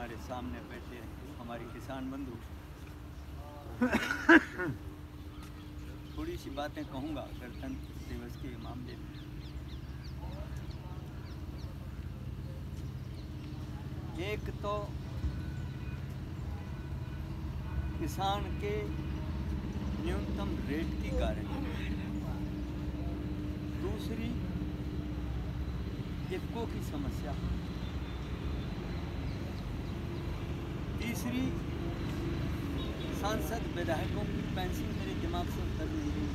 हमारे सामने बैठे हमारे किसान बंधु, थोड़ी सी बातें कहूँगा गणतंत्र दिवस के मामले में। एक तो किसान के न्यूनतम रेट की गारंटी, दूसरी इक्को की समस्या, तीसरी सांसद विधायकों की पेंशन मेरे दिमाग से उतर नहीं रही,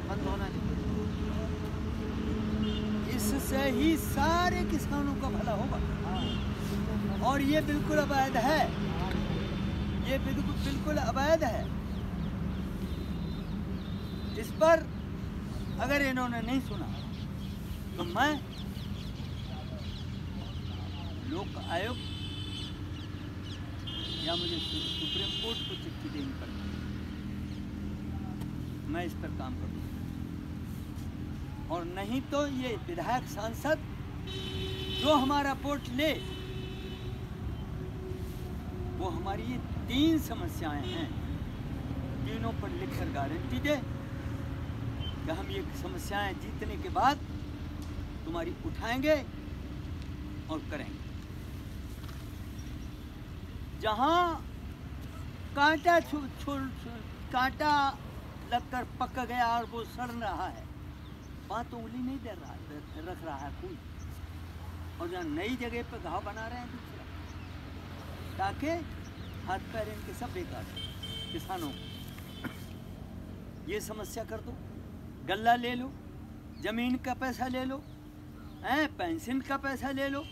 बंद होना चाहिए। इससे ही सारे किसानों का भला होगा। और ये बिल्कुल अवैध है, ये बिल्कुल अवैध है। इस पर अगर इन्होंने नहीं सुना तो मैं लोक आयोग या मुझे सुप्रीम कोर्ट को चिट्ठी देनी पड़ेगी। मैं इस पर काम करूँगा। और नहीं तो ये विधायक सांसद जो हमारा वोट ले, वो हमारी ये 3 समस्याएं हैं, तीनों पर लिखकर गारंटी दे कि हम ये समस्याएं जीतने के बाद तुम्हारी उठाएंगे और करेंगे। जहाँ कांटा लगकर पक गया और वो सड़ रहा है, वहाँ तो उंगली नहीं रख रहा है कोई। और जहाँ नई जगह पे घाव बना रहे हैं दूसरा, ताकि हाथ पैर इनके सब बेकार किसानों को। ये समस्या कर दो, गल्ला ले लो, जमीन का पैसा ले लो, पेंशन का पैसा ले लो।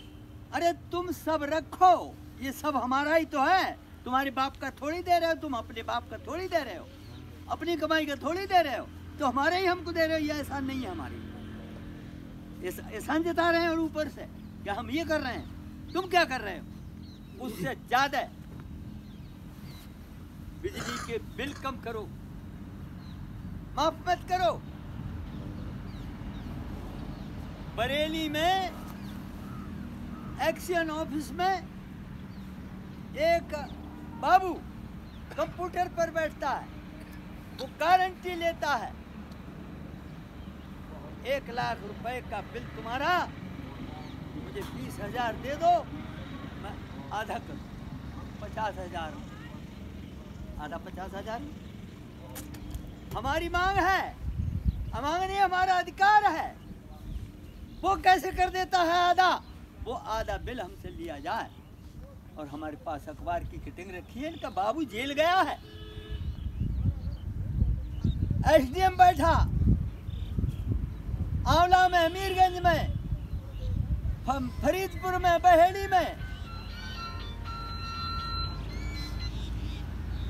अरे तुम सब रखो, ये सब हमारा ही तो है। तुम्हारे बाप का थोड़ी दे रहे हो, तुम अपने बाप का थोड़ी दे रहे हो, अपनी कमाई का थोड़ी दे रहे हो, तो हमारे ही हमको दे रहे हो। ये एहसान नहीं है हमारी, एहसान जता रहे हैं। और ऊपर से क्या हम ये कर रहे हैं, तुम क्या कर रहे हो, उससे ज्यादा बिजली के बिल कम करो, माफ मत करो। बरेली में एक्शन ऑफिस में एक बाबू कंप्यूटर पर बैठता है, वो गारंटी लेता है 1 लाख रुपए का बिल तुम्हारा, मुझे 20,000 दे दो, मैं आधा करूँ 50,000, आधा 50,000। हमारी मांग है, मांग नहीं, हमारा अधिकार है। वो कैसे कर देता है आधा? वो आधा बिल हमसे लिया जाए। और हमारे पास अखबार की कटिंग रखी है, इनका बाबू जेल गया है, एसडीएम बैठा आंवला में, अमीरगंज में, फरीदपुर में, बहेड़ी में।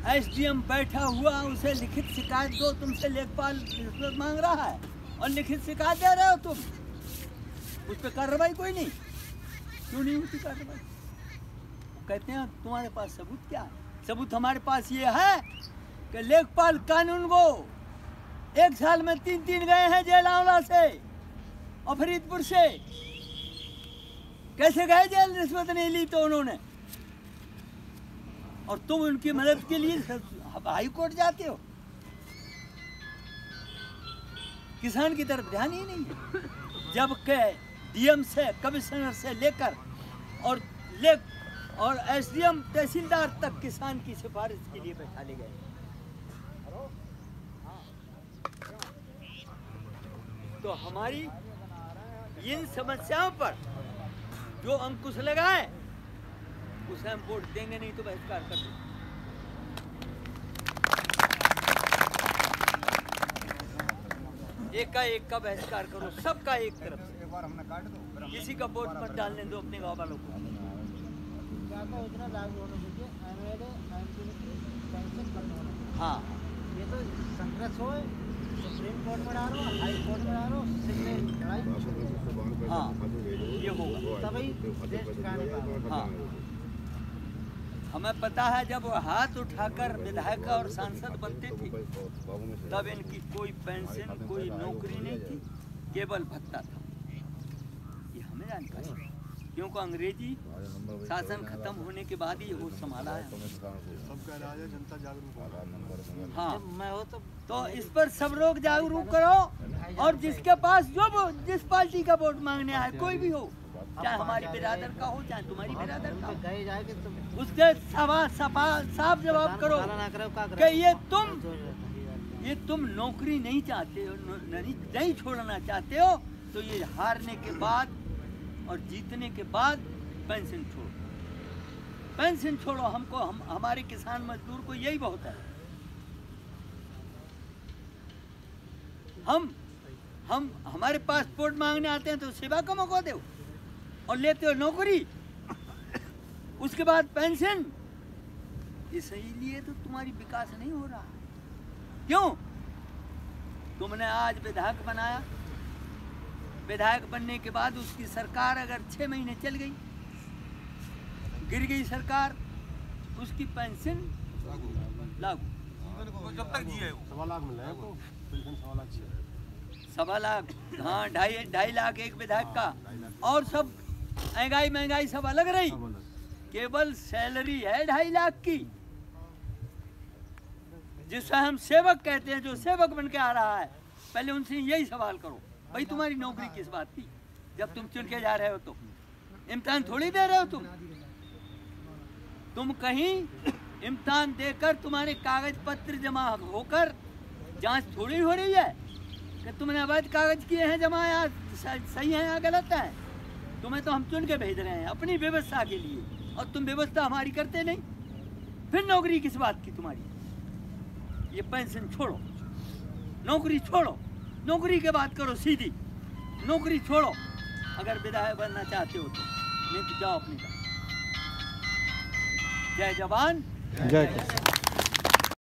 एसडीएम बैठा हुआ, उसे लिखित शिकायत दो, तुमसे लेखपाल रिश्वत मांग रहा है और लिखित शिकायत दे रहे हो तुम, उस पर कार्रवाई कोई नहीं। क्यों नहीं होती कार्रवाई? कहते हैं तुम्हारे पास सबूत क्या है? सबूत हमारे पास ये है कि लेखपाल कानून वो 1 साल में 3 गए हैं जेल, आंवला से और फरीदपुर से। कैसे गए जेल? रिश्वत नहीं ली तो उन्होंने। और तुम उनकी मदद के लिए हाई कोर्ट जाते हो। किसान की तरफ ध्यान ही नहीं है। जबकि डीएम से, कमिश्नर से लेकर और एसडीएम, तहसीलदार तक किसान की सिफारिश के लिए बैठा ले गए। तो हमारी इन समस्याओं पर जो अंकुश लगाए, उसे हम वोट देंगे, नहीं तो बहिष्कार कर देंगे। एक का बहिष्कार करो, सबका एक तरफ से। किसी का वोट मत डालने दो अपने गाँव वालों को। हाँ, ये तो कांग्रेस हो, सुप्रीम कोर्ट में डालो, हाई कोर्ट में डालो, हाँ, ये होगा तभी देश टिकाने पाएगा। हाँ, हमें पता है जब वो हाथ उठाकर विधायक और सांसद बनते थे, तब इनकी कोई पेंशन, कोई नौकरी नहीं थी, केवल भत्ता था। ये हमें जानकारी है। क्योंकि अंग्रेजी शासन खत्म होने के बाद ही वो संभाला है। जनता जागरूक हाँ, जब मैं हो तो इस पर सब लोग जागरूक करो, और जिसके पास जिस पार्टी का वोट मांगने आए, कोई भी हो, चाहे हमारी बिरादर का हो चाहे तुम्हारी बिरादर का हो, गए जाएंगे तुम उसके साफ जवाब करो ना करो का कि ये तुम नौकरी नहीं चाहते हो, नहीं छोड़ना चाहते हो, तो ये हारने के बाद और जीतने के बाद पेंशन छोड़ो, पेंशन छोड़ो। हमारे किसान मजदूर को यही बहुत है। हमारे पासपोर्ट मांगने आते हैं तो सेवा का मौका दो, और लेते हो नौकरी, उसके बाद पेंशन। इसलिए तो तुम्हारी विकास नहीं हो रहा। क्यों? तुमने आज विधायक बनाया, विधायक बनने के बाद उसकी सरकार अगर 6 महीने चल गई, गिर गई सरकार, उसकी पेंशन लागू जब तक जिए 1.25 लाख मिल रहा है आपको पेंशन, 1.25 लाख 1.25 लाख, हाँ 2.5 लाख एक विधायक का, और सब महंगाई सब अलग रही, केवल सैलरी है 2.5 लाख की, जिसे हम सेवक कहते हैं, जो सेवक बन के आ रहा है। पहले उनसे यही सवाल करो, भाई तुम्हारी नौकरी किस बात की? जब तुम चुन के जा रहे हो तो इम्तिहान थोड़ी दे रहे हो, तुम कहीं इम्तिहान देकर तुम्हारे कागज पत्र जमा होकर जांच थोड़ी हो रही है कि तुमने अवैध कागज किए हैं जमा, या सही है या गलत है। तुम्हें तो हम चुन के भेज रहे हैं अपनी व्यवस्था के लिए, और तुम व्यवस्था हमारी करते नहीं, फिर नौकरी किस बात की तुम्हारी? ये पेंशन छोड़ो, नौकरी छोड़ो, नौकरी के बात करो सीधी, नौकरी छोड़ो अगर विधायक बनना चाहते हो तो, नहीं तो जाओ अपनी। जय जवान जय किसान।